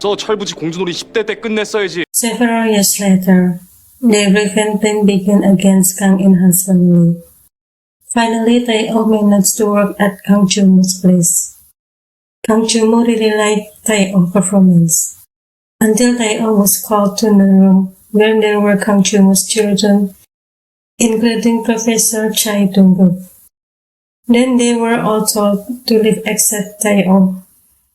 저 철부지 공주놀이 10대 때 끝냈어야지. Several years later, the revenge plan began against Kang In-ha's family. Finally, Tai-o managed to work at Kang Chu-moo's place. Kang Chu-moo really liked Tai-o's performance, until Tai-o was called to the room where there were Kang Chu-moo's children, including Professor Chai Dong-guk. Then they were all told to leave except Tai-o,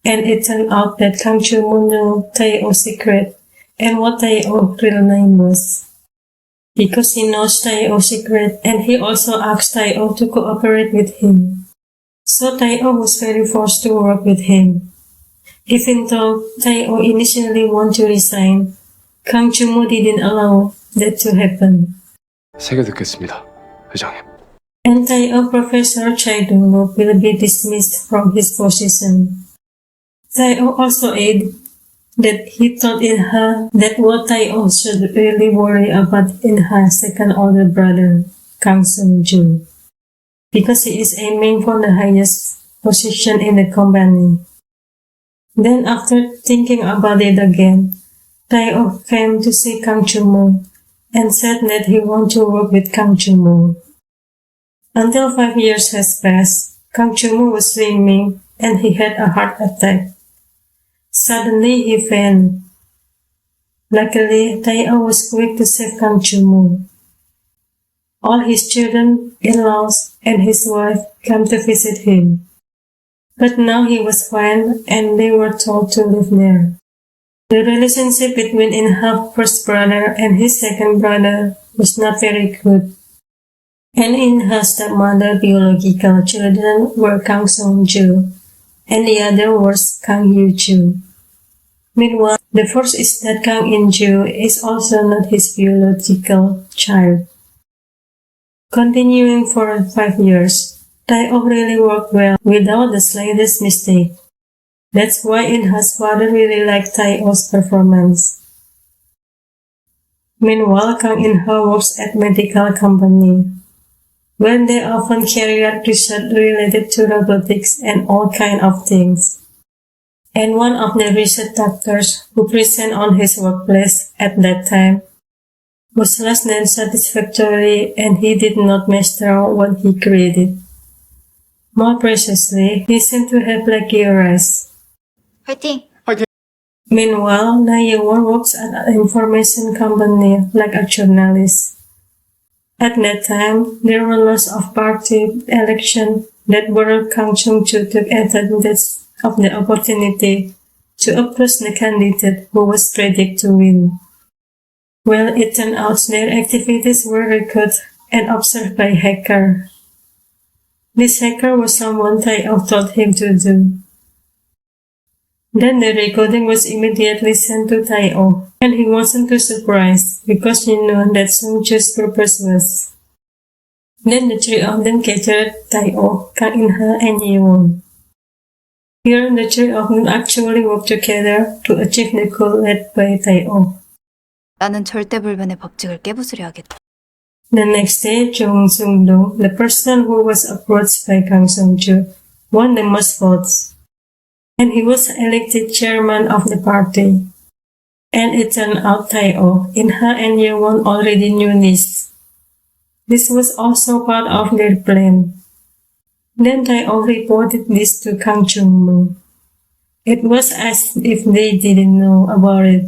and it turned out that Kang Chu-moo knew Tai-o's secret and what Tai-o's real name was. Because he knows Tai-o's secret, and he also asked Tai-o to cooperate with him. So Tai-o was very forced to work with him. Even though Tai-o initially wanted to resign, Kang Chu-moo didn't allow that to happen. 세게 듣겠습니다, 회장님. And Tai-o Professor Chai Dong-guk will be dismissed from his position. Tai-o also added that he told In-ha that what Tai-o should really worry about In-ha's second older brother, Kang Sung-ju, because he is aiming for the highest position in the company. Then after thinking about it again, Tai-o came to see Kang Chu-moo and said that he wanted to work with Kang Chu-moo. Until 5 years has passed, Kang Chu-moo was swimming and he had a heart attack. Suddenly he fainted. Luckily, Tai-o was quick to save Kang Chu-moo. All his children-in-laws and his wife came to visit him. But now he was fine and they were told to live there. The relationship between In-ha's first brother and his second brother was not very good. And In-ha's stepmother's biological children were Kang Sung-ju, and the other was Kang Hyo-ju. Meanwhile, the first is that Kang In-ju is also not his biological child. Continuing for 5 years, Tai-o really worked well without the slightest mistake. That's why In-ha's father really liked Tai-o's performance. Meanwhile, Kang In-ha works at medical company, when they often carry out research related to robotics and all kind of things. And one of the research doctors who present on his workplace at that time was less than satisfactory and he did not master what he created. More precisely, he seemed to have plagiarized. 화이팅! Meanwhile, Na Ye-won works at an information company like a journalist. At that time, there were lots of party elections that where Kang Sung-ju took advantage of the opportunity to oppose the candidate who was predicted to win. Well, it turned out their activities were recorded and observed by a hacker. This hacker was someone Tai-o taught him to do. Then the recording was immediately sent to Tai-o, and he wasn't too surprised because he knew that Sung-ju's purpose was. Then the three of them captured Tai-o, Kang In-ha, and Ye-won. Here, the three of them actually worked together to achieve the goal led by Tai-o. 나는 절대불변의 법칙을 깨부수려야겠다. The next day, Jung Sung-do, the person who was approached by Kang Sung-ju, won the most votes, and he was elected chairman of the party. And it turned out Tai-o, In-ha, and Ye-won already knew this. This was also part of their plan. Then Tai-o reported this to Kang Chung-moo. It was as if they didn't know about it.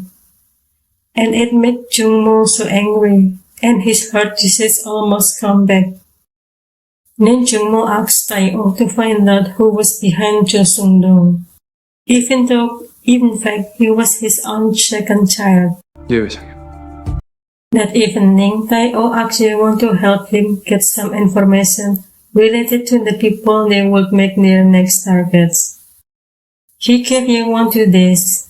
And it made Chung-moo so angry, and his heart disease almost come back. Then Chung-moo asked Tai-o to find out who was behind Jo Sung-dong, even though, in fact, he was his own second child. 예, 회장님. That evening, Tai-o asked Ye-won to help him get some information related to the people they would make their next targets. He gave Ye-won 2 days.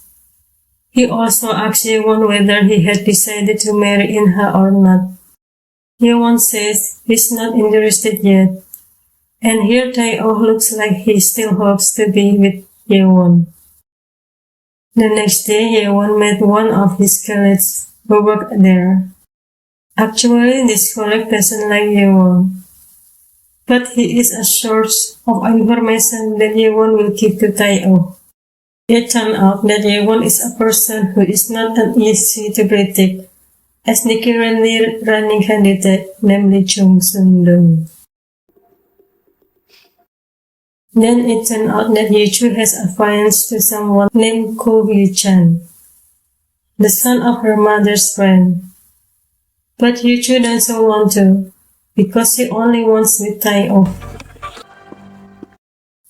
He also asked Ye-won whether he had decided to marry In-ha or not. Ye-won says he's not interested yet, and here Tai-o looks like he still hopes to be with Ye-won. The next day, Ye-won met one of his colleagues who worked there. Actually, this colleague doesn't like Ye-won, but he is a source of information that Ye-won will give to Tai-o. It turned out that Yewon is a person who is not an easy to predict, as the currently running candidate, namely Chung Sun-dong. Then it turned out that Yoo-chu has affianced to someone named Ko Hyu-chan, the son of her mother's friend. But Yoo-chu doesn't want to, because he only wants with Tae-oh.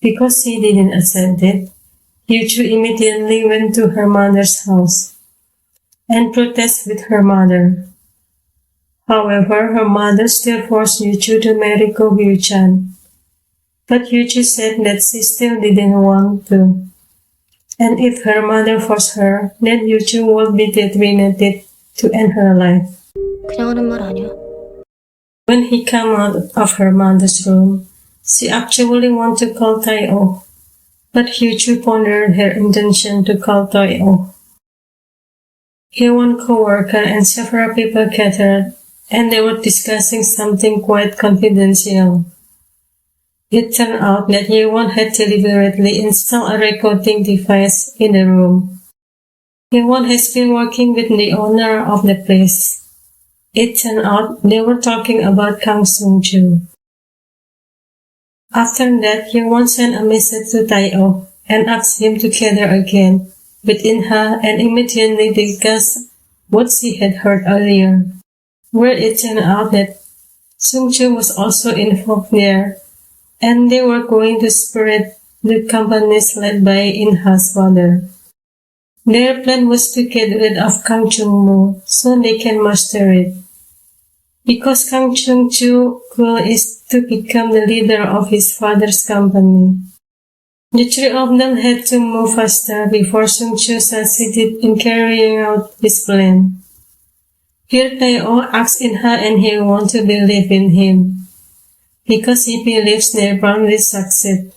Because he didn't accept it, Yoo-chu immediately went to her mother's house and protested with her mother. However, her mother still forced Yoo-chu to marry Ko Hyu-chan. But Yoo-chu said that she still didn't want to. And if her mother forced her, then Yoo-chu would be determined to end her life. 그냥 하는 말 아니야. When he came out of her mother's room, she actually wanted to call Tae-oh. But Yoo-chu pondered her intention to call Tae-oh. One co-worker and several people gathered, and they were discussing something quite confidential. It turned out that Yewon had deliberately installed a recording device in the room. Yewon has been working with the owner of the place. It turned out they were talking about Kang Sung-ju. After that, Yewon sent a message to Tae-oh and asked him to gather again with In-ha and immediately discuss what she had heard earlier, where it turned out that Sung-ju was also involved there, and they were going to spread the companies led by In-ha's father. Their plan was to get rid of Kang Chung-moo so they can master it. Because Kang Chung-ju's goal is to become the leader of his father's company. The three of them had to move faster before Sung-ju succeeded in carrying out his plan. Here Tae-oh asks In-ha and Hye-won to believe in him, because he believes they're bound to succeed.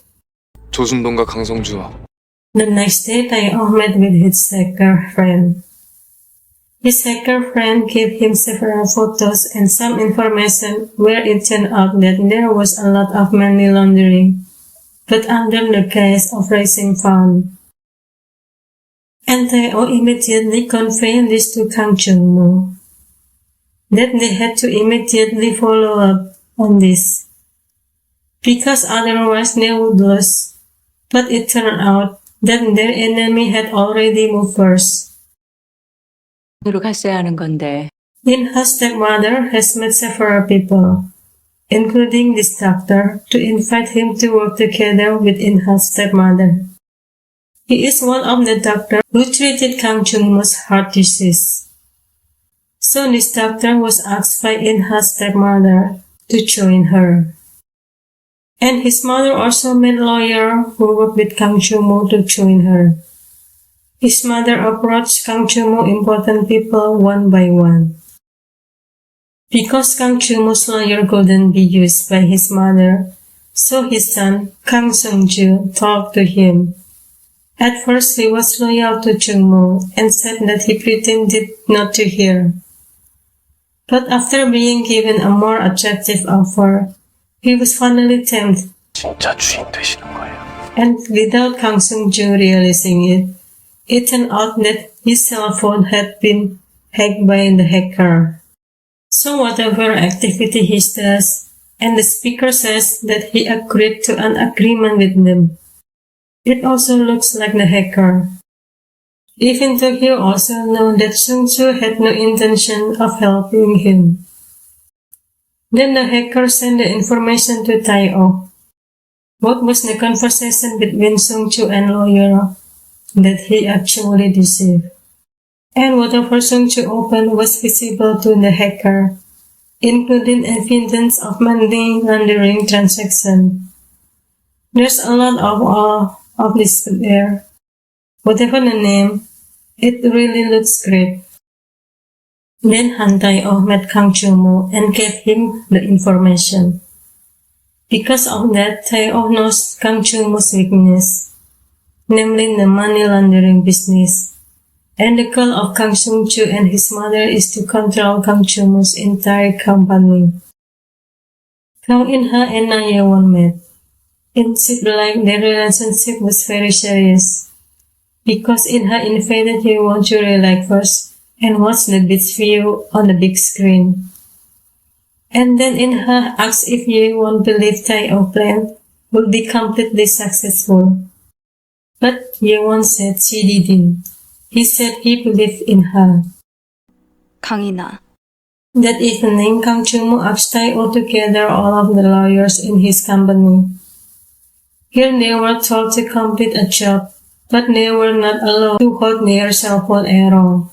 조순동과 강성주와 The next day, Tae-oh met with his hacker friend. His hacker friend gave him several photos and some information where it turned out that there was a lot of money laundering, but under the guise of raising funds. And Tae-oh immediately conveyed this to Kang Chung-moo, that they had to immediately follow up on this, because otherwise they would lose. But it turned out that their enemy had already moved first. 으로 갔어야 하는 건데 In-ha's stepmother has met several people, including this doctor, to invite him to work together with In-ha's stepmother. He is one of the doctors who treated Kang Chung-moo's heart disease. So this doctor was asked by In-ha's stepmother to join her. And his mother also met a lawyer who worked with Kang Chung-moo to join her. His mother approached Kang Chung-moo important people one by one. Because Kang Chung-moo's lawyer couldn't be used by his mother, so his son, Kang Sung-ju, talked to him. At first he was loyal to Chung-moo and said that he pretended not to hear. But after being given a more attractive offer, he was finally tempted, 진짜 주인 되시는 거예요. and without Kang Sung-ju realizing it turned out that his cell phone had been hacked by the hacker. So whatever activity he does, and the speaker says that he agreed to an agreement with them, it also looks like the hacker. Even though he also knew that Sung-ju had no intention of helping him. Then the hacker sent the information to Tae-oh. What was the conversation between Sung-ju and lawyer that he actually deceived? And whatever Sung-ju opened was visible to the hacker, including evidence of money laundering transaction. There's a lot of all of this there. Whatever the name, it really looks great. Then Han Tae-oh met Kang Chung-moo and gave him the information. Because of that, Tae-oh knows Kang Chung-moo's weakness, namely the money laundering business. And the goal of Kang Sung-ju and his mother is to control Kang Chung-moo's entire company. Kang In-ha and Na Ye-won met. It seemed like their relationship was very serious. because in her invited he wants to relax first and watch the beach view on the big screen. And then in her asks if Ye won't believe Tae-oh plan will be completely successful. But Ye-won said she didn't. He said he believed in her. 강인아, That evening, Kang Chung-moo asked Tae-oh to gather all of the lawyers in his company. Here they were told to complete a job, but they were not allowed to hold their cell phone at all.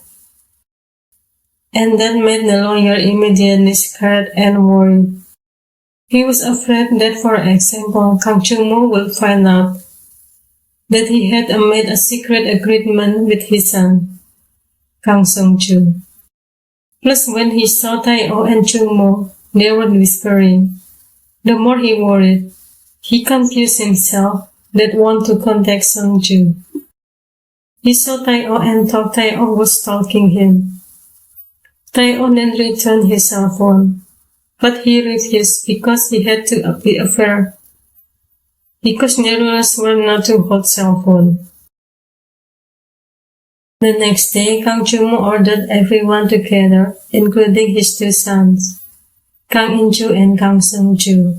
And that made the lawyer immediately scared and worried. He was afraid that, for example, Kang Chung-moo would find out that he had made a secret agreement with his son, Kang Sung-joo. Plus, when he saw Tae-oh and Chung-moo, they were whispering. The more he worried, he confused himself that want to contact Sung-joo. He saw Tae-oh and thought Tae-oh was stalking him. Tae-oh then returned his cell phone, but he refused because he had to be affair. Because the rules were not to hold cell phone. The next day, Kang Chung-moo ordered everyone together, including his two sons, Kang In-joo and Kang Sung-joo.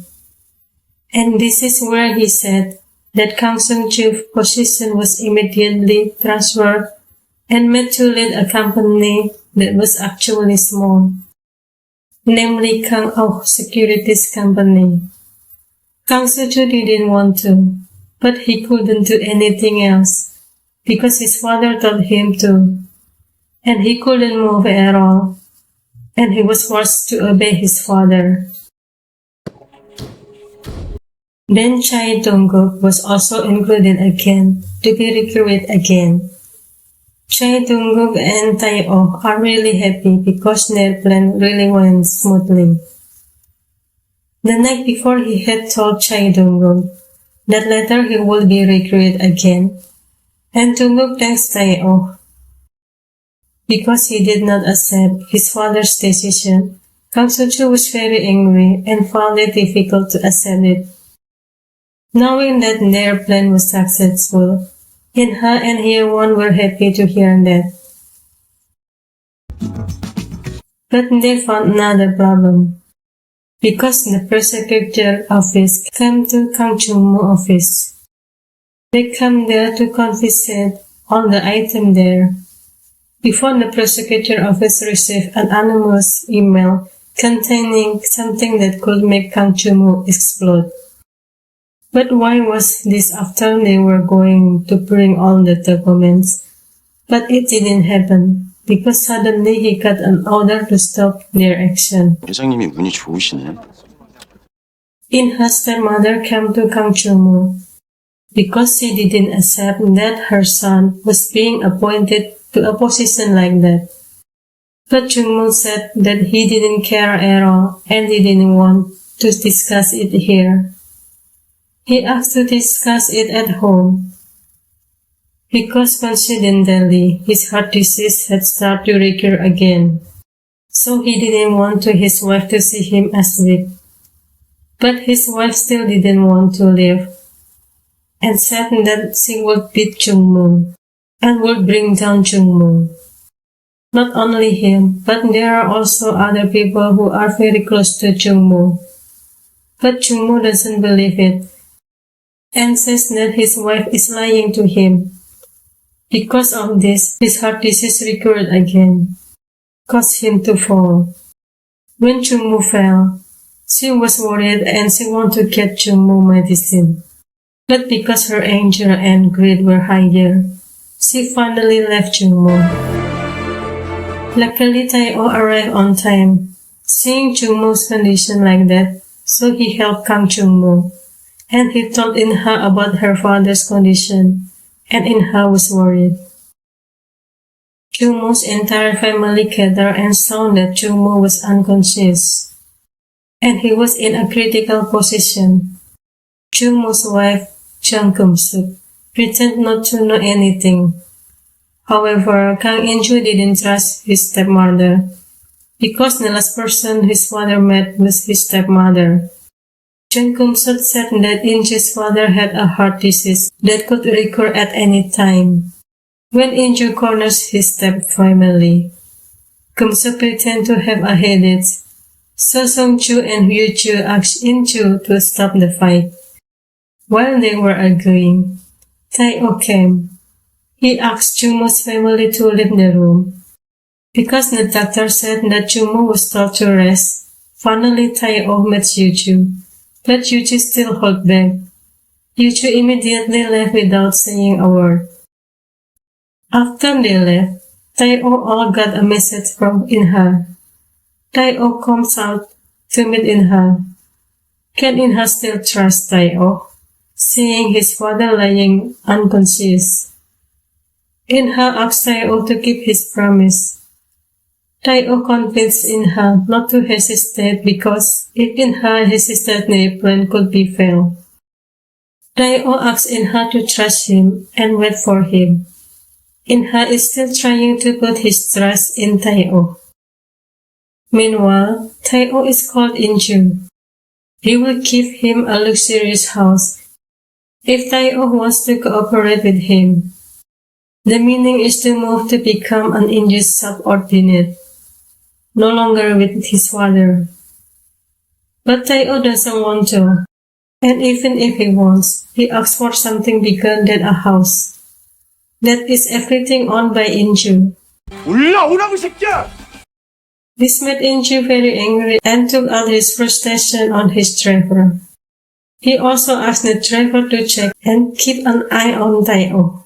And this is where he said that Kang Sung-joo's position was immediately transferred and made to lead a company that was actually small, namely Kang Oh Securities Company. Kang Soo-joo didn't want to, but he couldn't do anything else because his father told him to, and he couldn't move at all, and he was forced to obey his father. Then Chae Dong-guk was also included again to be recruited again. Chae Dong-guk and Tae-oh are really happy because their plan really went smoothly. The night before he had told Chae Dong-guk that later he would be recruited again, and Dong-guk thanks Tae-oh. Because he did not accept his father's decision, Kang Soo-joo was very angry and found it difficult to accept it. Knowing that their plan was successful, In-ha and Hye-won were happy to hear that. But they found another problem. Because the prosecutor office came to Kang Chung-moo office. They came there to confiscate all the items there. Before the prosecutor office received an anonymous email containing something that could make Kang Chung-moo explode. But why was this after they were going to bring all the documents? But it didn't happen, because suddenly he got an order to stop their action. 회장님이 운이 좋으시네. In-ha's stepmother came to Kang Chung-moo, because she didn't accept that her son was being appointed to a position like that. But Chung-moo said that he didn't care at all and he didn't want to discuss it here. He asked to discuss it at home, because coincidentally his heart disease had started to recur again, so he didn't want his wife to see him as weak. But his wife still didn't want to leave, and said that she would beat Chung-moo, and would bring down Chung-moo. Not only him, but there are also other people who are very close to Chung-moo. But Chung-moo doesn't believe it, and says that his wife is lying to him. Because of this, his heart disease recurred again, caused him to fall. When Chung-moo fell, she was worried and she wanted to get Chung-moo medicine. But because her anger and greed were higher, she finally left Chung-moo. Luckily, Tae-oh arrived on time, seeing Chung-moo's condition like that, so he helped Kang Chung-moo. And he told In-ha about her father's condition, and In-ha was worried. Chung-moo's entire family gathered and saw that Chung-moo was unconscious, and he was in a critical position. Chung-moo's wife, Jang Kum-suk, pretended not to know anything. However, Kang In-joo didn't trust his stepmother, because the last person his father met was his stepmother. Jang Kum-suk said that In-joo's father had a heart disease that could recur at any time. When Inju corners his step-family, Kumso pretend to have a headache. So Song-ju and Hyu-ju asked Inju to stop the fight. While they were arguing, Tae-oh came. He asked Jungmo's family to leave the room. Because the doctor said that Jungmo was told to rest, finally Tae-oh met Hyu-ju, but Hyu-ju still held back. Hyu-ju immediately left without saying a word. After they left, Tae-oh all got a message from In-ha. Tae-oh comes out to meet In-ha. Can In-ha still trust Tae-oh, seeing his father lying unconscious? In-ha asks Tae-oh to keep his promise. Tae-oh convinced In-ha not to hesitate because if In-ha hesitated, the plan could be failed. Tae-oh asks In-ha to trust him and wait for him. In-ha is still trying to put his trust in Tae-oh. Meanwhile, Tae-oh is called Inju. He will give him a luxurious house if Tae-oh wants to cooperate with him. The meaning is to move to become an Inju's subordinate, no longer with his father. But Tae-oh doesn't want to, and even if he wants, he asks for something bigger than a house. That is everything owned by Inju. 올라오라고 새끼야! This made Inju very angry and took out his frustration on his driver. He also asked the driver to check and keep an eye on Tae-oh.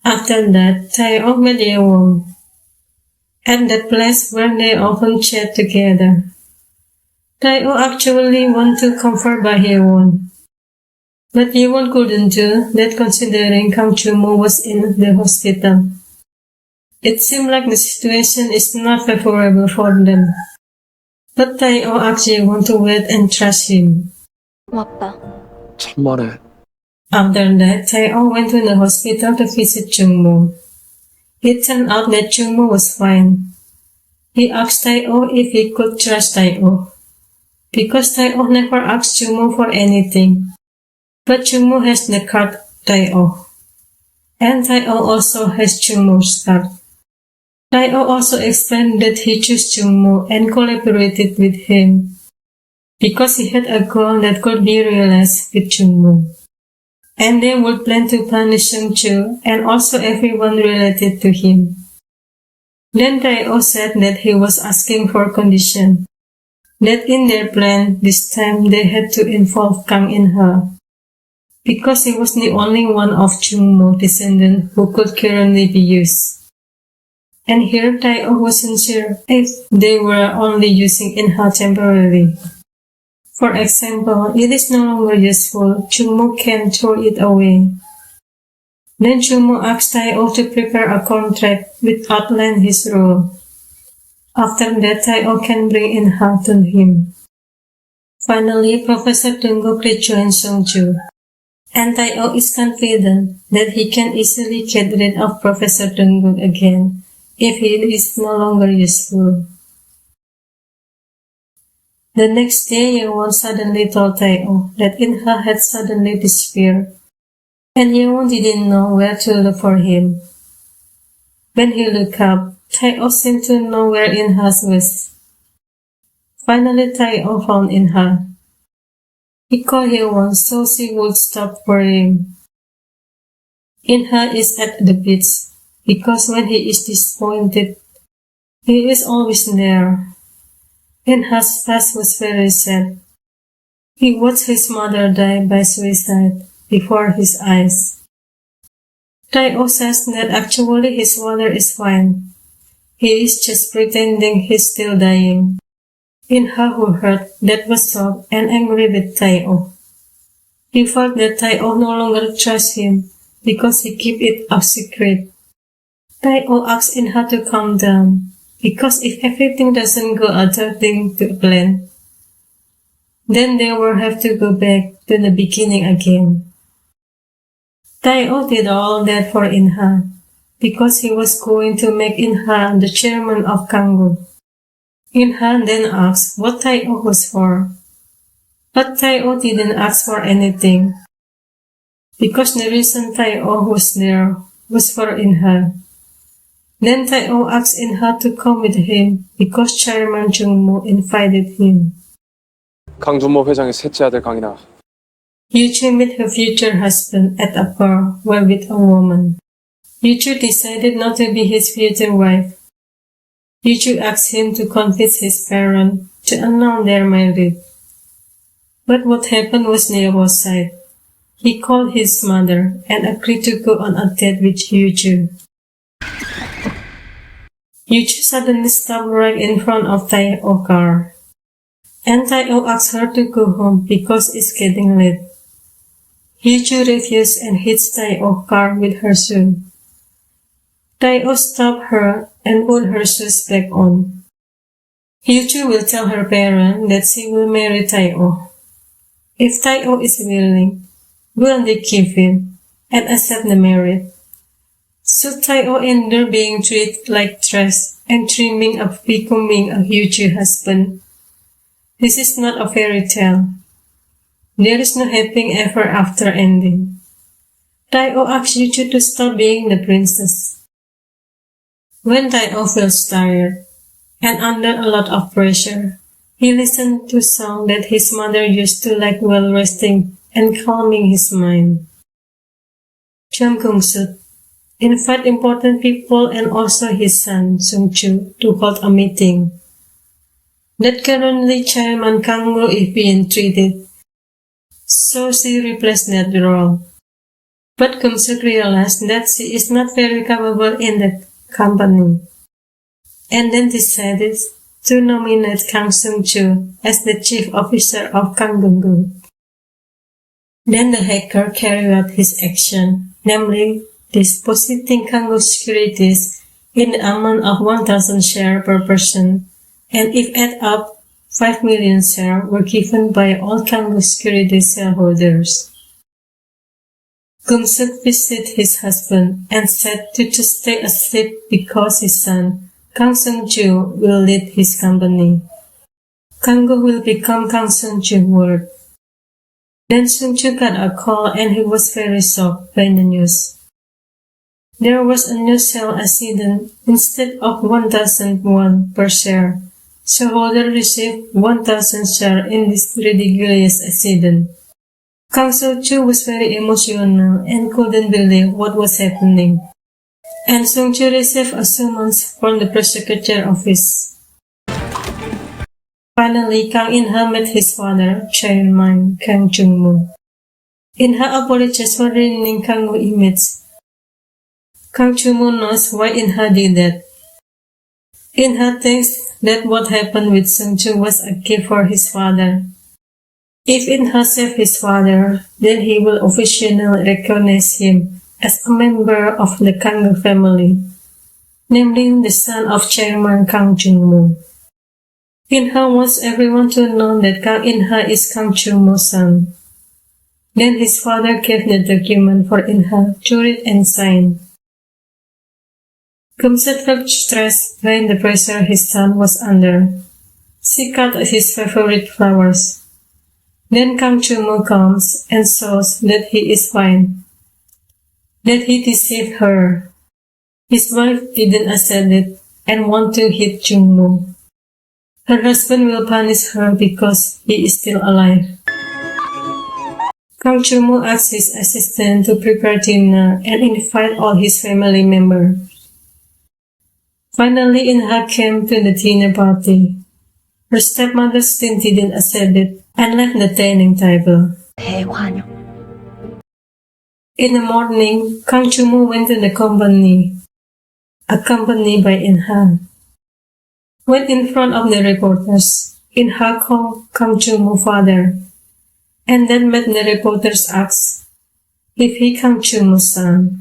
After that, Tae-oh met Yewon at that place where they often chat together. Tae-oh actually wanted to comfort by Yewon, but Yewon couldn't do that considering Kang Jungmo was in the hospital. It seemed like the situation is not favorable for them. But Tae-oh asked Yewon to wait and trust him. 고맙다. 천만에. After that, Tae-oh went to the hospital to visit Jungmo. It turned out that Jungmo was fine. He asked Tae-oh if he could trust Tae-oh, because Tae-oh never asked Jungmo for anything. But Jungmo has the card Tae-oh, and Tae-oh also has Jungmo's card. Tae-oh also explained that he chose Jungmo and collaborated with him because he had a goal that could be realized with Jungmo. And they would plan to punish Sung-ju and also everyone related to him. Then Tae-oh said that he was asking for condition, that in their plan this time they had to involve Kang In-ha, because he was the only one of Jungmo descendant who could currently be used. And here Tae-oh wasn't sure if they were only using In-ha temporarily. For example, it is no longer useful, Jungmo can throw it away. Then Jungmo asked Tae-oh to prepare a contract which outlined his role. After that, Tae-oh can bring In-ha to him. Finally, Professor Dunguk rejoins Song-ju, and Tae-oh is confident that he can easily get rid of Professor Dunguk again if he is no longer useful. The next day, Yewon suddenly told Tae-oh that In-ha had suddenly disappeared, and Yewon didn't know where to look for him. When he looked up, Tae-oh seemed to know where In-ha was. Finally, Tae-oh found In-ha. He called Yewon so she would stop worrying. In-ha is at the beach, because when he is disappointed, he is always there. In-ha's past was very sad. He watched his mother die by suicide before his eyes. Tae-oh says that actually his father is fine. He is just pretending he's still dying. In-ha, who heard that, was shocked and angry with Tae-oh. He felt that Tae-oh no longer trusts him because he kept it a secret. Tae-oh asked In-ha to calm down, because if everything doesn't go according to plan, then they will have to go back to the beginning again. Tae-oh did all that for In-ha, because he was going to make In-ha the chairman of Kanguk. In-ha then asked what Tae-oh was for, but Tae-oh didn't ask for anything, because the reason Tae-oh was there was for In-ha. Then Tai-o asked In-ha to come with him because Chairman Jung-moo invited him. 강준모 회장의 셋째 아들 강인아. Yoo-choo met her future husband at a bar while with a woman. Yoo-choo decided not to be his future wife. Yoo-choo asked him to convince his parents to announce their marriage. But what happened was near both sides. He called his mother and agreed to go on a date with Yoo-choo. Yoo-choo suddenly stopped right in front of Tai-o's car. And Tai-o asked her to go home because it's getting late. Yoo-choo refused and hit Tai-o's car with her shoe. Tai-o stopped her and put her shoes back on. Yoo-choo will tell her parents that she will marry Tai-o. If Tai-o is willing, will they give in and accept the marriage? Should Tai-o endure being treated like trash and dreaming of becoming a Yoo-choo husband? This is not a fairy tale. There is no happy ever after ending. Tai-o asks Yoo-choo to stop being the princess. When Tai-o feels tired and under a lot of pressure, he listens to songs that his mother used to like while resting and calming his mind. Jung Kung-suk invited important people and also his son Sung-choo to hold a meeting. That currently Chairman Kang-woo is being treated, so she replaced that role. But Kung-suk realized that she is not very capable in that company, and then decided to nominate Kang Sung-choo as the chief officer of Kang Gung-gu. Then the hacker carried out his action, namely depositing Kang-woo securities in the amount of 1,000 shares per person, and if add up, 5 million shares were given by all Kang-woo securities shareholders. Kung-suk visited his husband and said to stay asleep because his son, Kang Sung-choo, will lead his company. Kang-woo will become Kang Sung-choo's ward. Then Sung-choo got a call and he was very shocked by the news. There was a new sale accident. Instead of 1,000 won per share, shareholders received 1,000 shares in this ridiculous accident. Kang Sung-choo was very emotional and couldn't believe what was happening. And Sung-choo received a summons from the prosecutor office. Finally, Kang In-ha met his father, Chairman Kang Jung-moo. In-ha apologized for ruining Kang-woo's image. Kang Jung-moo knows why In-ha did that. In-ha thinks that what happened with Sung-choo was a gift for his father. If In-ha saved his father, then he will officially recognize him as a member of the Kang family, namely the son of Chairman Kang Jung-moo. In-ha wants everyone to know that Kang In-ha is Kang Jung-moo's son. Then his father gave the document for In-ha to read and sign. Kung-suk felt stressed by the pressure his son was under. She cut his favorite flowers. Then Kang Jung-moo comes and shows that he is fine, that he deceived her. His wife didn't accept it and want to hit Jung-moo. Her husband will punish her because he is still alive. Kang Jung-moo asked his assistant to prepare dinner and invite all his family members. Finally, In-ha came to the dinner party. Her stepmother still didn't accept it and left the dining table. 대환영. In the morning, Kang Jung-moo went to the company, accompanied by In-ha. When in front of the reporters, In-ha called Kang Jung-moo's father, and then made the reporters ask if he Kang Jung-moo's son.